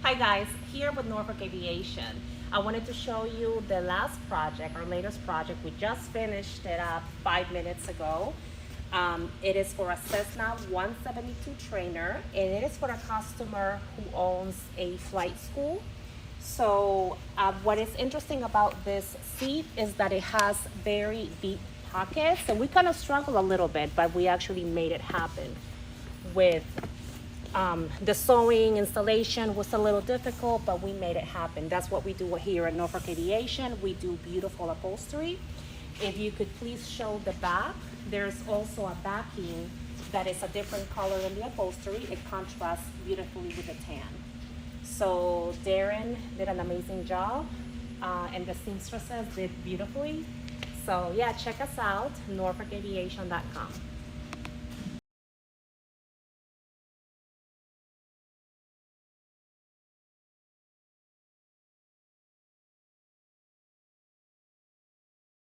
Hi guys, here with Norfolk Aviation. I wanted to show you the last project, our latest project. We just finished it up 5 minutes ago. It is for a Cessna 172 trainer, and it is for a customer who owns a flight school. So what is interesting about this seat is that it has very deep pockets, and we kind of struggle a little bit, but we actually made it happen with the sewing installation was a little difficult, but we made it happen. That's what we do here at Norfolk Aviation. We do beautiful upholstery. If you could please show the back, there's also a backing that is a different color in the upholstery. It contrasts beautifully with the tan. So Darren did an amazing job, and the seamstresses did beautifully. So yeah, check us out, norfolkaviation.com.